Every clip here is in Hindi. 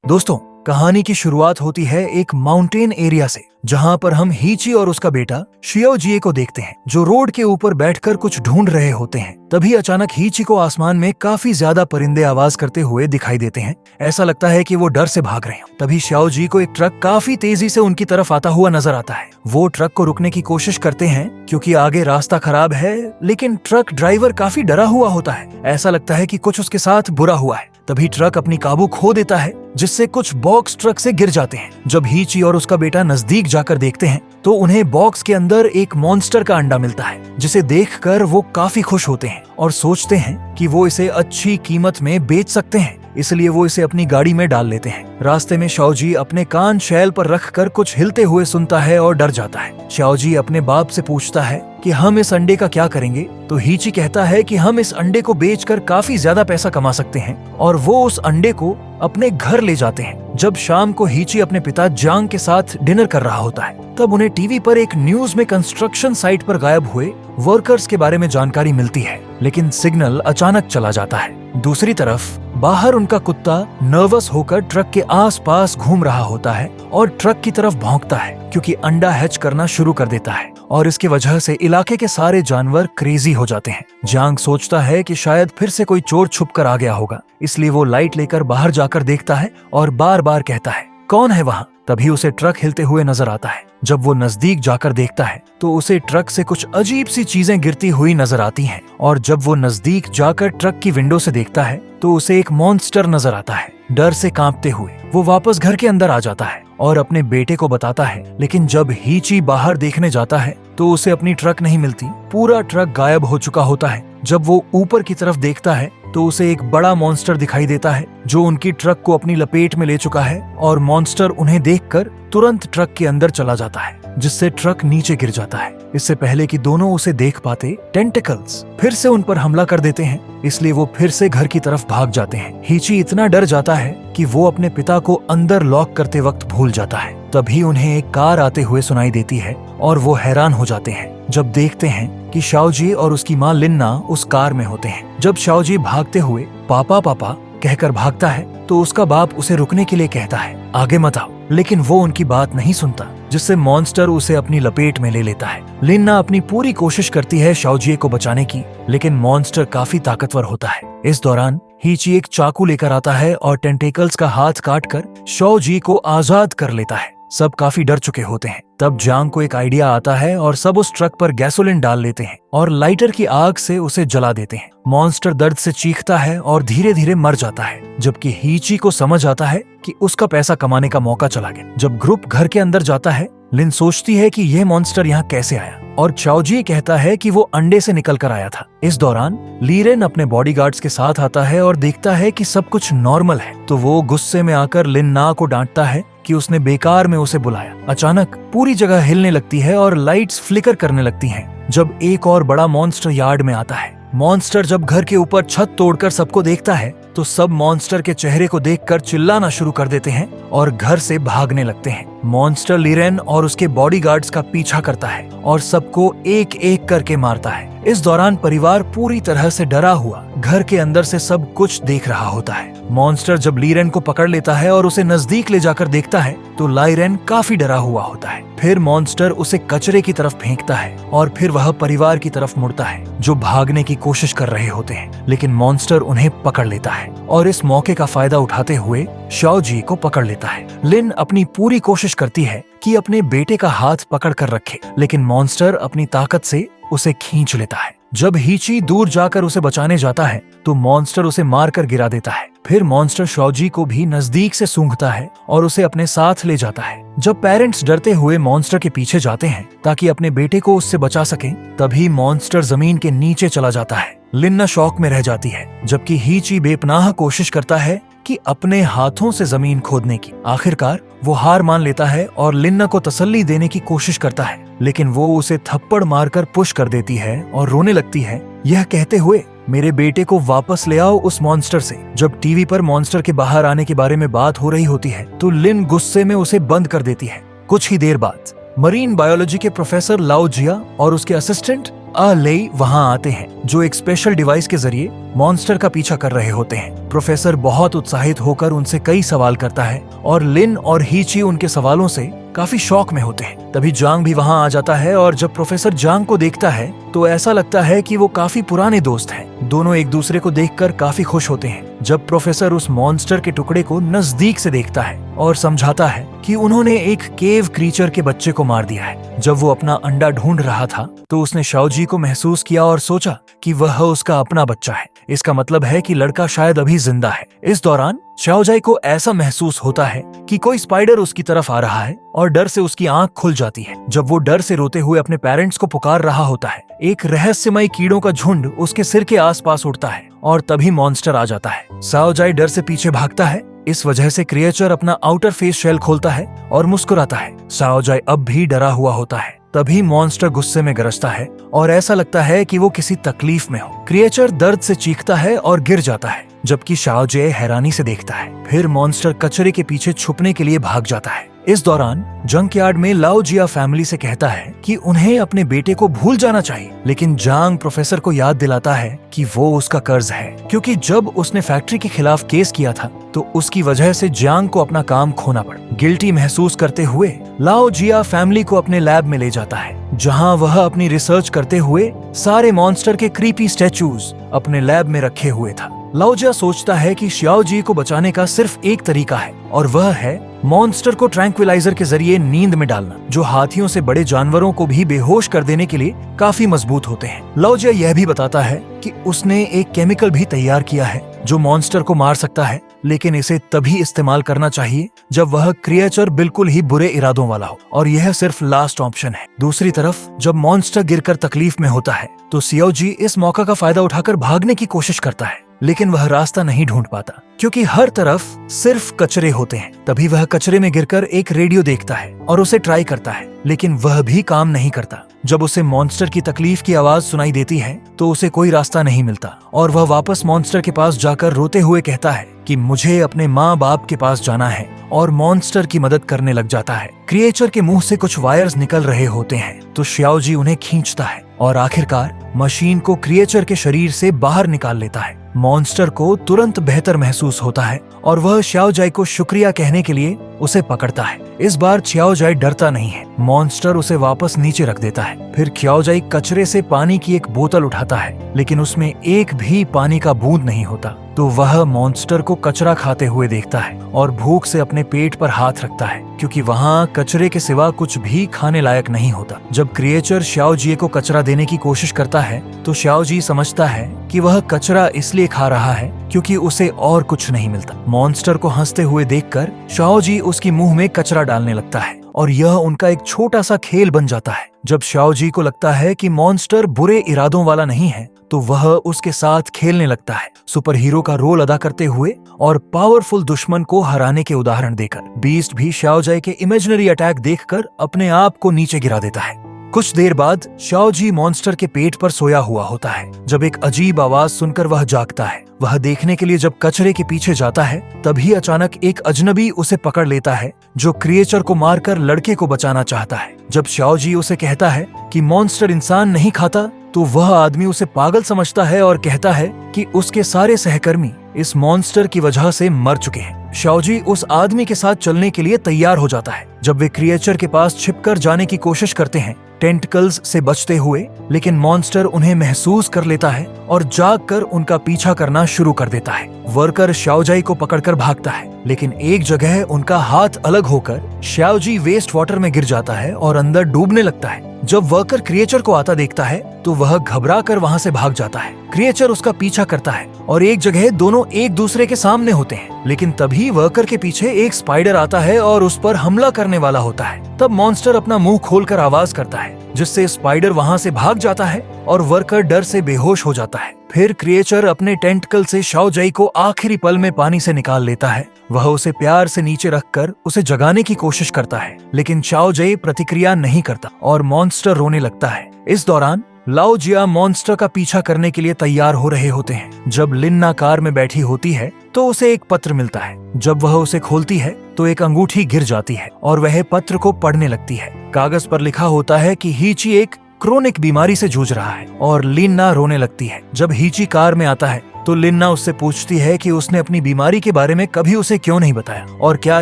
दोस्तों, कहानी की शुरुआत होती है एक माउंटेन एरिया से, जहां पर हम हीची और उसका बेटा शियोजिए को देखते हैं, जो रोड के ऊपर बैठकर कुछ ढूंढ रहे होते हैं। तभी अचानक हीची को आसमान में काफी ज्यादा परिंदे आवाज करते हुए दिखाई देते हैं। ऐसा लगता है कि वो डर से भाग रहे हैं। तभी शियोजी को एक ट्रक काफी तेजी से उनकी तरफ आता हुआ नजर आता है। वो ट्रक को रुकने की कोशिश करते हैं क्योंकि आगे रास्ता खराब है, लेकिन ट्रक ड्राइवर काफी डरा हुआ होता है। ऐसा लगता है कि कुछ उसके साथ बुरा हुआ है। तभी ट्रक अपनी काबू खो देता है, जिससे कुछ बॉक्स ट्रक से गिर जाते हैं। जब हीची और उसका बेटा नजदीक जाकर देखते हैं तो उन्हें बॉक्स के अंदर एक मॉन्स्टर का अंडा मिलता है, जिसे देखकर वो काफी खुश होते हैं और सोचते हैं कि वो इसे अच्छी कीमत में बेच सकते हैं। इसलिए वो इसे अपनी गाड़ी में डाल लेते हैं। रास्ते में शियोजी अपने कान शैल पर रखकर कुछ हिलते हुए सुनता है और डर जाता है। शियोजी अपने बाप से पूछता है कि हम इस अंडे का क्या करेंगे, तो हीची कहता है कि हम इस अंडे को बेचकर काफी ज्यादा पैसा कमा सकते हैं, और वो उस अंडे को अपने घर ले जाते हैं। जब शाम को हीची अपने पिता जांग के साथ डिनर कर रहा होता है, तब उन्हें टीवी पर एक न्यूज में कंस्ट्रक्शन साइट पर गायब हुए वर्कर्स के बारे में जानकारी मिलती है, लेकिन सिग्नल अचानक चला जाता है। दूसरी तरफ बाहर उनका कुत्ता नर्वस होकर ट्रक के आसपास घूम रहा होता है और ट्रक की तरफ भौंकता है, क्योंकि अंडा हैच करना शुरू कर देता है, और इसकी वजह से इलाके के सारे जानवर क्रेजी हो जाते हैं। जांग सोचता है कि शायद फिर से कोई चोर छुप कर आ गया होगा, इसलिए वो लाइट लेकर बाहर जाकर देखता है और बार बार कहता है, कौन है वहाँ? तभी उसे ट्रक हिलते हुए नजर आता है। जब वो नजदीक जाकर देखता है तो उसे ट्रक से कुछ अजीब सी चीजें गिरती हुई नजर आती हैं, और जब वो नजदीक जाकर ट्रक की विंडो से देखता है तो उसे एक मॉन्स्टर नजर आता है। डर से कांपते हुए वो वापस घर के अंदर आ जाता है और अपने बेटे को बताता है, लेकिन जब हीची बाहर देखने जाता है तो उसे अपनी ट्रक नहीं मिलती। पूरा ट्रक गायब हो चुका होता है। जब वो ऊपर की तरफ देखता है तो उसे एक बड़ा मॉन्स्टर दिखाई देता है, जो उनकी ट्रक को अपनी लपेट में ले चुका है, और मॉन्स्टर उन्हें देखकर तुरंत ट्रक के अंदर चला जाता है, जिससे ट्रक नीचे गिर जाता है। इससे पहले कि दोनों उसे देख पाते, टेंटिकल्स फिर से उन पर हमला कर देते हैं, इसलिए वो फिर से घर की तरफ भाग जाते हैं। हीची इतना डर जाता है कि वो अपने पिता को अंदर लॉक करते वक्त भूल जाता है। तभी उन्हें एक कार आते हुए सुनाई देती है और वो हैरान हो जाते हैं जब देखते हैं कि शियोजी और उसकी माँ लिन्ना उस कार में होते हैं। जब शियोजी भागते हुए पापा पापा कहकर भागता है तो उसका बाप उसे रुकने के लिए कहता है, आगे मत आओ, लेकिन वो उनकी बात नहीं सुनता, जिससे मॉन्स्टर उसे अपनी लपेट में ले लेता है। लिन्ना अपनी पूरी कोशिश करती है शियोजी को बचाने की, लेकिन मॉन्स्टर काफी ताकतवर होता है। इस दौरान हीची एक चाकू लेकर आता है और टेंटेकल्स का हाथ काटकर शियोजी को आजाद कर लेता है। सब काफी डर चुके होते हैं। तब जांग को एक आइडिया आता है और सब उस ट्रक पर गैसोलीन डाल लेते हैं और लाइटर की आग से उसे जला देते हैं। मॉन्स्टर दर्द से चीखता है और धीरे धीरे मर जाता है, जबकि हीची को समझ आता है कि उसका पैसा कमाने का मौका चला गया। जब ग्रुप घर के अंदर जाता है, लिन सोचती है कि यह मॉन्स्टर यहाँ कैसे आया, और शियोजी कहता है कि वो अंडे से निकल कर आया था। इस दौरान लीरेन अपने बॉडीगार्ड्स के साथ आता है और देखता है कि सब कुछ नॉर्मल है, तो वो गुस्से में आकर लिन्ना को डांटता है कि उसने बेकार में उसे बुलाया। अचानक पूरी जगह हिलने लगती है और लाइट्स फ्लिकर करने लगती हैं, जब एक और बड़ा मॉन्स्टर यार्ड में आता है। मॉन्स्टर जब घर के ऊपर छत तोड़कर सबको देखता है तो सब मॉन्स्टर के चेहरे को देखकर चिल्लाना शुरू कर देते हैं और घर से भागने लगते हैं। मॉन्स्टर लीरेन और उसके बॉडीगार्ड्स का पीछा करता है और सबको एक एक करके मारता है। इस दौरान परिवार पूरी तरह से डरा हुआ घर के अंदर से सब कुछ देख रहा होता है। मॉन्स्टर जब लीरेन को पकड़ लेता है और उसे नजदीक ले जाकर देखता है तो लाइरेन काफी डरा हुआ होता है। फिर मॉन्स्टर उसे कचरे की तरफ फेंकता है और फिर वह परिवार की तरफ मुड़ता है, जो भागने की कोशिश कर रहे होते हैं, लेकिन मॉन्स्टर उन्हें पकड़ लेता है और इस मौके का फायदा उठाते हुए शियोजी को पकड़ लेता है। लिन अपनी पूरी कोशिश करती है कि अपने बेटे का हाथ पकड़ कर रखे, लेकिन मॉन्स्टर अपनी ताकत से उसे खींच लेता है। जब हीची दूर जाकर उसे बचाने जाता है तो मॉन्स्टर उसे मारकर गिरा देता है। फिर मॉन्स्टर शियोजी को भी नजदीक से सूंघता है और उसे अपने साथ ले जाता है। जब पेरेंट्स डरते हुए मॉन्स्टर के पीछे जाते हैं ताकि अपने बेटे को उससे बचा सकें, तभी मॉन्स्टर जमीन के नीचे चला जाता है। लिन्ना शॉक में रह जाती है, जबकि हीची बेपनाह कोशिश करता है कि अपने हाथों से जमीन खोदने की। आखिरकार वो हार मान लेता है और लिन्ना को तसल्ली देने की कोशिश करता है, लेकिन वो उसे थप्पड़ मारकर पुश कर देती है और रोने लगती है, यह कहते हुए, मेरे बेटे को वापस ले आओ उस मॉन्स्टर से। जब टीवी पर मॉन्स्टर के बाहर आने के बारे में बात हो रही होती है तो लिन गुस्से में उसे बंद कर देती है। कुछ ही देर बाद मरीन बायोलॉजी के प्रोफेसर लाओ जिया और उसके असिस्टेंट लेई वहाँ आते हैं, जो एक स्पेशल डिवाइस के जरिए मॉन्स्टर का पीछा कर रहे होते हैं। प्रोफेसर बहुत उत्साहित होकर उनसे कई सवाल करता है और लिन और हीची उनके सवालों से काफी शौक में होते हैं। तभी जांग भी वहाँ आ जाता है और जब प्रोफेसर जांग को देखता है तो ऐसा लगता है कि वो काफी पुराने दोस्त हैं। दोनों एक दूसरे को देखकर काफी खुश होते हैं। जब प्रोफेसर उस मॉन्स्टर के टुकड़े को नजदीक से देखता है और समझाता है कि उन्होंने एक केव क्रीचर के बच्चे को मार दिया है। जब वो अपना अंडा ढूंढ रहा था तो उसने शाओजी को महसूस किया और सोचा कि वह उसका अपना बच्चा है। इसका मतलब है कि लड़का शायद अभी जिंदा है। इस दौरान शाओजाई को ऐसा महसूस होता है कि कोई स्पाइडर उसकी तरफ आ रहा है और डर से उसकी आंख खुल जाती है। जब वो डर से रोते हुए अपने पेरेंट्स को पुकार रहा होता है, एक रहस्यमय कीड़ों का झुंड उसके सिर के आसपास उड़ता है और तभी मॉन्स्टर आ जाता है। शाओजाई डर से पीछे भागता है। इस वजह से क्रिएचर अपना आउटर फेस शेल खोलता है और मुस्कुराता है। शाओजाई अब भी डरा हुआ होता है। तभी मॉन्स्टर गुस्से में गरजता है और ऐसा लगता है कि वो किसी तकलीफ में हो। क्रिएचर दर्द से चीखता है और गिर जाता है, जबकि शाओजे हैरानी से देखता है। फिर मॉन्स्टर कचरे के पीछे छुपने के लिए भाग जाता है। इस दौरान जंकयार्ड में लाओ जिया फैमिली से कहता है कि उन्हें अपने बेटे को भूल जाना चाहिए, लेकिन जांग प्रोफेसर को याद दिलाता है कि वो उसका कर्ज है, क्योंकि जब उसने फैक्ट्री के खिलाफ केस किया था तो उसकी वजह से जांग को अपना काम खोना पड़ा। गिल्टी महसूस करते हुए लाओ जिया फैमिली को अपने लैब में ले जाता है, जहां वह अपनी रिसर्च करते हुए सारे मॉन्स्टर के क्रीपी स्टैचूज अपने लैब में रखे हुए था। लाओजिया सोचता है कि शाओजी को बचाने का सिर्फ एक तरीका है और वह है मॉन्स्टर को ट्रैंक्विलाइजर के जरिए नींद में डालना, जो हाथियों से बड़े जानवरों को भी बेहोश कर देने के लिए काफी मजबूत होते हैं। लाओजिया यह भी बताता है कि उसने एक केमिकल भी तैयार किया है जो मॉन्स्टर को मार सकता है, लेकिन इसे तभी इस्तेमाल करना चाहिए जब वह क्रिएचर बिल्कुल ही बुरे इरादों वाला हो, और यह सिर्फ लास्ट ऑप्शन है। दूसरी तरफ जब मॉन्स्टर गिरकर तकलीफ में होता है तो सियाओजी इस मौका का फायदा उठाकर भागने की कोशिश करता है, लेकिन वह रास्ता नहीं ढूंढ पाता क्योंकि हर तरफ सिर्फ कचरे होते हैं। तभी वह कचरे में गिरकर एक रेडियो देखता है और उसे ट्राई करता है, लेकिन वह भी काम नहीं करता। जब उसे मॉन्स्टर की तकलीफ की आवाज सुनाई देती है तो उसे कोई रास्ता नहीं मिलता और वह वापस मॉन्स्टर के पास जाकर रोते हुए कहता है कि मुझे अपने माँ बाप के पास जाना है, और मॉन्स्टर की मदद करने लग जाता है। क्रिएचर के मुंह से कुछ वायर्स निकल रहे होते हैं तो शाओजी उन्हें खींचता है और आखिरकार मशीन को क्रिएचर के शरीर से बाहर निकाल लेता है। मॉन्स्टर को तुरंत बेहतर महसूस होता है और वह शाओजाई को शुक्रिया कहने के लिए उसे पकड़ता है। इस बार शाओजाई डरता नहीं है। मॉन्स्टर उसे वापस नीचे रख देता है। फिर शाओजाई कचरे से पानी की एक बोतल उठाता है, लेकिन उसमें एक भी पानी का बूंद नहीं होता। तो वह मॉन्स्टर को कचरा खाते हुए देखता है और भूख से अपने पेट पर हाथ रखता है, क्योंकि वहाँ कचरे के सिवा कुछ भी खाने लायक नहीं होता। जब क्रिएचर शाओजी को कचरा देने की कोशिश करता है तो शाओजी समझता है कि वह कचरा इसलिए खा रहा है क्योंकि उसे और कुछ नहीं मिलता। मॉन्स्टर को हंसते हुए देखकर शाओजी उसकी मुंह में कचरा डालने लगता है और यह उनका एक छोटा सा खेल बन जाता है। जब शाओजी को लगता है कि मॉन्स्टर बुरे इरादों वाला नहीं है तो वह उसके साथ खेलने लगता है, सुपर हीरो का रोल अदा करते हुए और पावरफुल दुश्मन को हराने के उदाहरण देकर। बीस्ट भी शाओजाई के इमेजिनरी अटैक देखकर अपने आप को नीचे गिरा देता है। कुछ देर बाद शाओजी मॉन्स्टर के पेट पर सोया हुआ होता है। जब एक अजीब आवाज सुनकर वह जागता है। वह देखने के लिए जब कचरे के पीछे जाता है तभी अचानक एक अजनबी उसे पकड़ लेता है, जो क्रिएचर को मारकर लड़के को बचाना चाहता है। जब शाओजी उसे कहता है कि मॉन्स्टर इंसान नहीं खाता तो वह आदमी उसे पागल समझता है और कहता है कि उसके सारे सहकर्मी इस मॉन्स्टर की वजह से मर चुके हैं। शाओजी उस आदमी के साथ चलने के लिए तैयार हो जाता है। जब वे क्रिएचर के पास छिपकर जाने की कोशिश करते हैं टेंटिकल्स से बचते हुए, लेकिन मॉन्स्टर उन्हें महसूस कर लेता है और जागकर उनका पीछा करना शुरू कर देता है। वर्कर शाओजाई को पकड़कर भागता है, लेकिन एक जगह उनका हाथ अलग होकर शाओजी वेस्ट वाटर में गिर जाता है और अंदर डूबने लगता है। जब वर्कर क्रिएचर को आता देखता है तो वह घबरा कर वहाँ से भाग जाता है। क्रिएचर उसका पीछा करता है और एक जगह दोनों एक दूसरे के सामने होते हैं, लेकिन तभी वर्कर के पीछे एक स्पाइडर आता है और उस पर हमला करने वाला होता है। तब मॉन्स्टर अपना मुंह खोलकर आवाज करता है, जिससे स्पाइडर वहाँ से भाग जाता है और वर्कर डर से बेहोश हो जाता है। फिर क्रिएचर अपने टेंटिकल से शाओजाई को आखिरी पल में पानी से निकाल लेता है। वह उसे प्यार से नीचे रखकर उसे जगाने की कोशिश करता है, लेकिन शाओजाई प्रतिक्रिया नहीं करता और मॉन्स्टर रोने लगता है। इस दौरान लाओ जिया मॉन्स्टर का पीछा करने के लिए तैयार हो रहे होते हैं। जब लिन्ना कार में बैठी होती है तो उसे एक पत्र मिलता है। जब वह उसे खोलती है तो एक अंगूठी गिर जाती है और वह पत्र को पढ़ने लगती है। कागज पर लिखा होता है कि हीची एक क्रोनिक बीमारी से जूझ रहा है और लिन्ना रोने लगती है। जब हीची कार में आता है तो लिन्ना उससे पूछती है कि उसने अपनी बीमारी के बारे में कभी उसे क्यों नहीं बताया और क्या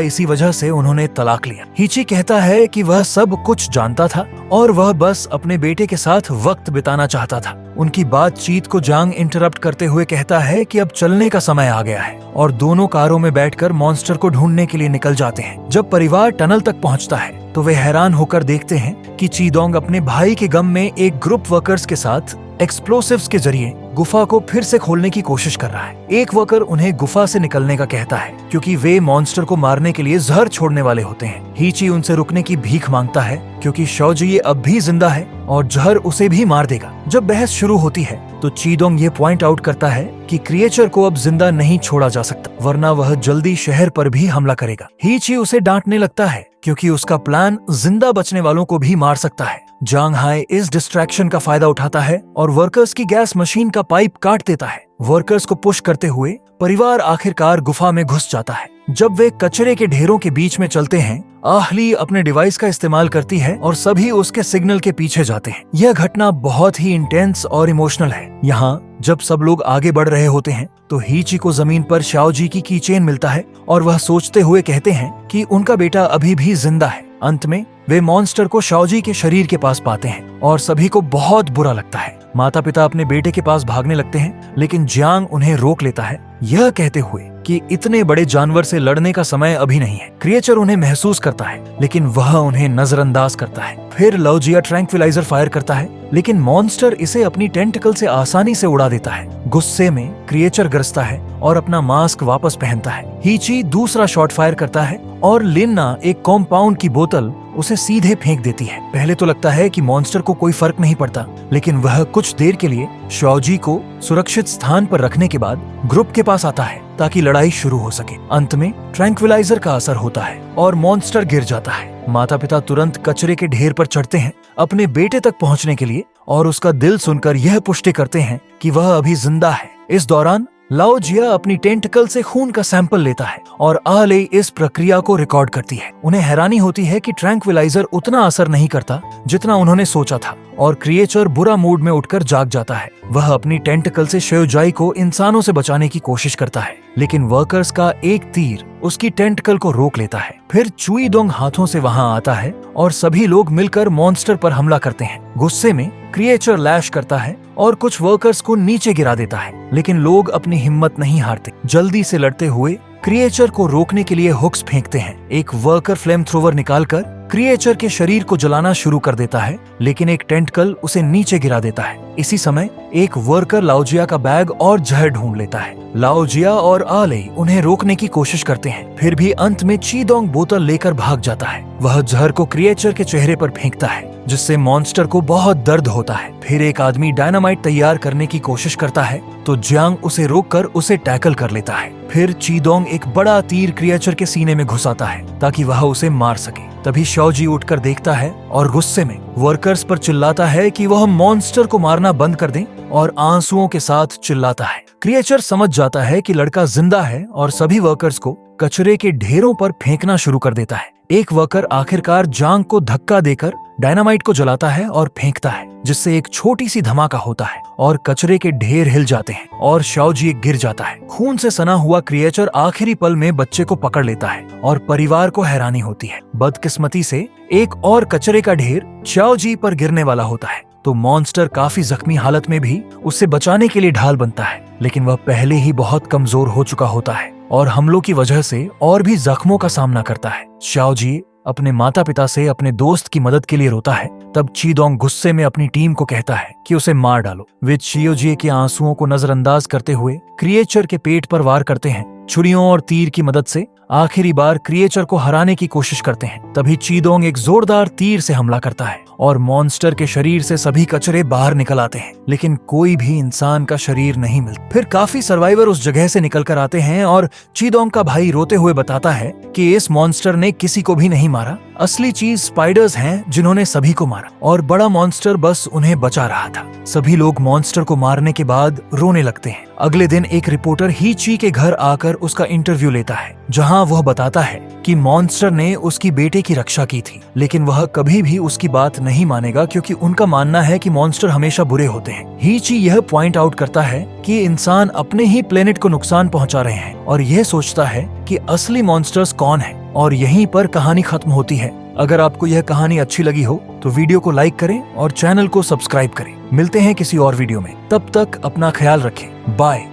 इसी वजह से उन्होंने तलाक लिया। हीची कहता है कि वह सब कुछ जानता था और वह बस अपने बेटे के साथ वक्त बिताना चाहता था। उनकी बातचीत को जांग इंटरप्ट करते हुए कहता है कि अब चलने का समय आ गया है और दोनों कारों में बैठकर मॉन्स्टर को ढूंढने के लिए निकल जाते हैं। जब परिवार टनल तक पहुंचता है तो वे हैरान होकर देखते हैं कि चीदोंग अपने भाई के गम में एक ग्रुप वर्कर्स के साथ एक्सप्लोसिव्स के जरिए गुफा को फिर से खोलने की कोशिश कर रहा है। एक वर्कर उन्हें गुफा से निकलने का कहता है क्योंकि वे मॉन्स्टर को मारने के लिए जहर छोड़ने वाले होते हैं। हीची उनसे रुकने की भीख मांगता है क्योंकि शौजी अब भी जिंदा है और जहर उसे भी मार देगा। जब बहस शुरू होती है तो चीदोंग ये पॉइंट आउट करता है कि क्रिएचर को अब जिंदा नहीं छोड़ा जा सकता वरना वह जल्दी शहर पर भी हमला करेगा। हीची उसे डांटने लगता है क्योंकि उसका प्लान जिंदा बचने वालों को भी मार सकता है। जांग हाई इस डिस्ट्रैक्शन का फायदा उठाता है और वर्कर्स की गैस मशीन का पाइप काट देता है। वर्कर्स को पुश करते हुए परिवार आखिरकार गुफा में घुस जाता है। जब वे कचरे के ढेरों के बीच में चलते हैं, आहली अपने डिवाइस का इस्तेमाल करती है और सभी उसके सिग्नल के पीछे जाते हैं। यह घटना बहुत ही इंटेंस और इमोशनल है। यहाँ जब सब लोग आगे बढ़ रहे होते हैं तो हीची को जमीन पर शाओजी की कीचेन मिलता है और वह सोचते हुए कहते हैं कि उनका बेटा अभी भी जिंदा है। अंत में वे मॉन्स्टर को शाओजी के शरीर के पास पाते हैं और सभी को बहुत बुरा लगता है। माता पिता अपने बेटे के पास भागने लगते हैं लेकिन जियांग उन्हें रोक लेता है, यह कहते हुए कि इतने बड़े जानवर से लड़ने का समय अभी नहीं है। क्रिएचर उन्हें महसूस करता है लेकिन वह उन्हें नजरअंदाज करता है। फिर लाओजिया ट्रैंक्विलाइजर फायर करता है लेकिन मॉन्स्टर इसे अपनी टेंटिकल से आसानी से उड़ा देता है। गुस्से में क्रिएचर गरजता है और अपना मास्क वापस पहनता है। हीची दूसरा शॉट फायर करता है और लिन्ना एक कॉम्पाउंड की बोतल उसे सीधे फेंक देती है। पहले तो लगता है कि मॉन्स्टर को कोई फर्क नहीं पड़ता लेकिन वह कुछ देर के लिए शाओजी को सुरक्षित स्थान पर रखने के बाद ग्रुप के पास आता है ताकि लड़ाई शुरू हो सके। अंत में ट्रैंक्विलाइजर का असर होता है और मॉन्स्टर गिर जाता है। माता पिता तुरंत कचरे के ढेर पर चढ़ते हैं अपने बेटे तक पहुंचने के लिए और उसका दिल सुनकर यह पुष्टि करते हैं कि वह अभी जिंदा है। इस दौरान लाओजिया अपनी टेंटिकल से खून का सैंपल लेता है और आले इस प्रक्रिया को रिकॉर्ड करती है। उन्हें हैरानी होती है कि ट्रैंक्विलाइजर उतना असर नहीं करता जितना उन्होंने सोचा था और क्रिएचर बुरा मूड में उठकर जाग जाता है। वह अपनी टेंटिकल से श्योजाई को इंसानों से बचाने की कोशिश करता है लेकिन वर्कर्स का एक तीर उसकी टेंटिकल को रोक लेता है। फिर चुईदोंग हाथों से वहां आता है और सभी लोग मिलकर मॉन्स्टर पर हमला करते हैं। गुस्से में क्रिएचर लैश करता है और कुछ वर्कर्स को नीचे गिरा देता है लेकिन लोग अपनी हिम्मत नहीं हारते। जल्दी से लड़ते हुए क्रिएचर को रोकने के लिए हुक्स फेंकते हैं। एक वर्कर फ्लेम थ्रोवर निकालकर क्रिएचर के शरीर को जलाना शुरू कर देता है लेकिन एक टेंटिकल उसे नीचे गिरा देता है। इसी समय एक वर्कर लाओजिया का बैग और जहर ढूंढ लेता है। लाओजिया और आले उन्हें रोकने की कोशिश करते हैं फिर भी अंत में चीदोंग बोतल लेकर भाग जाता है। वह जहर को क्रिएचर के चेहरे पर फेंकता है जिससे मॉन्स्टर को बहुत दर्द होता है। फिर एक आदमी डायनामाइट तैयार करने की कोशिश करता है तो जियांग उसे रोककर उसे टैकल कर लेता है। फिर चीदोंग एक बड़ा तीर क्रिएचर के सीने में घुसाता है ताकि वह उसे मार सके। तभी शाओजी उठकर देखता है और गुस्से में वर्कर्स पर चिल्लाता है कि वह मॉन्स्टर को मारना बंद कर दें और आंसुओं के साथ चिल्लाता है। क्रिएचर समझ जाता है कि लड़का जिंदा है और सभी वर्कर्स को कचरे के ढेरों पर फेंकना शुरू कर देता है। एक वर्कर आखिरकार जांग को धक्का देकर डायनामाइट को जलाता है और फेंकता है जिससे एक छोटी सी धमाका होता है और कचरे के ढेर हिल जाते हैं और शाओजी गिर जाता है। खून से सना हुआ क्रिएचर आखिरी पल में बच्चे को पकड़ लेता है और परिवार को हैरानी होती है। बदकिस्मती से एक और कचरे का ढेर शाओजी पर गिरने वाला होता है तो मॉन्स्टर काफी जख्मी हालत में भी उससे बचाने के लिए ढाल बनता है लेकिन वह पहले ही बहुत कमजोर हो चुका होता है और हमलों की वजह से और भी जख्मों का सामना करता है। शाओजी अपने माता पिता से अपने दोस्त की मदद के लिए रोता है। तब चीदोंग गुस्से में अपनी टीम को कहता है कि उसे मार डालो। वे शियोजी के आंसुओं को नजरअंदाज करते हुए क्रिएचर के पेट पर वार करते हैं। छुरियों और तीर की मदद से आखिरी बार क्रिएचर को हराने की कोशिश करते हैं। तभी चीदोंग एक जोरदार तीर से हमला करता है और मॉन्स्टर के शरीर से सभी कचरे बाहर निकल आते हैं लेकिन कोई भी इंसान का शरीर नहीं मिलता। फिर काफी सर्वाइवर उस जगह से निकल कर आते हैं और चीदोंग का भाई रोते हुए बताता है कि इस मॉन्स्टर ने किसी को भी नहीं मारा असली चीज स्पाइडर्स हैं जिन्होंने सभी को मारा और बड़ा मॉन्स्टर बस उन्हें बचा रहा था। सभी लोग मॉन्स्टर को मारने के बाद रोने लगते हैं। अगले दिन एक रिपोर्टर हीची के घर आकर उसका इंटरव्यू लेता है, जहां वह बताता है कि मॉन्स्टर ने उसकी बेटे की रक्षा की थी, लेकिन वह कभी भी उसकी बात नहीं मानेगा क्योंकि उनका मानना है कि मॉन्स्टर हमेशा बुरे होते हैं। हीची यह पॉइंट आउट करता है कि इंसान अपने ही प्लेनेट को नुकसान पहुंचा रहे हैं और यह सोचता है कि असली मॉन्स्टर्स कौन है, और यहीं पर कहानी खत्म होती है। अगर आपको यह कहानी अच्छी लगी हो तो वीडियो को लाइक करें और चैनल को सब्सक्राइब करें। मिलते हैं किसी और वीडियो में, तब तक अपना ख्याल रखें। बाय।